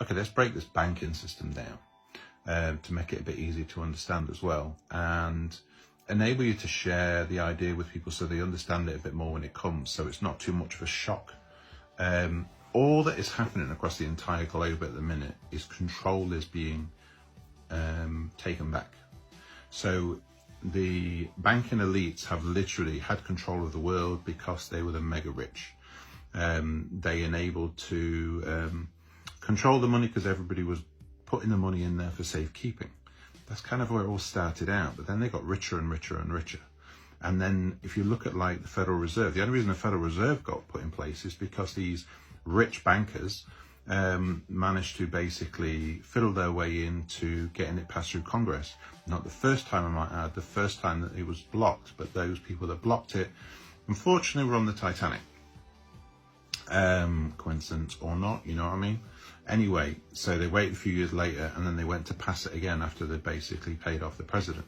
okay, let's break this banking system down to make it a bit easier to understand as well, and enable you to share the idea with people so they understand it a bit more when it comes, so it's not too much of a shock. All that is happening across the entire globe at the minute is control is being taken back. So the banking elites have literally had control of the world because they were the mega rich. They enabled to control the money because everybody was putting the money in there for safekeeping. That's kind of where it all started out, but then they got richer and richer and richer. And then if you look at like the Federal Reserve, the only reason the Federal Reserve got put in place is because these rich bankers managed to basically fiddle their way into getting it passed through Congress. Not the first time, I might add, the first time that it was blocked, but those people that blocked it, unfortunately, were on the Titanic. Coincidence or not, you know what I mean? Anyway, so they waited a few years later and then they went to pass it again after they basically paid off the president.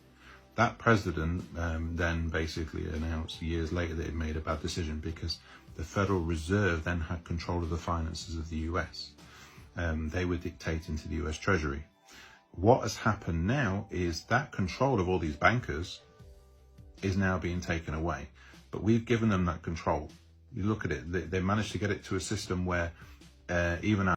That president then basically announced years later that it made a bad decision because the Federal Reserve then had control of the finances of the US. They were dictating to the US Treasury. What has happened now is that control of all these bankers is now being taken away, but we've given them that control. You look at it, they managed to get it to a system where even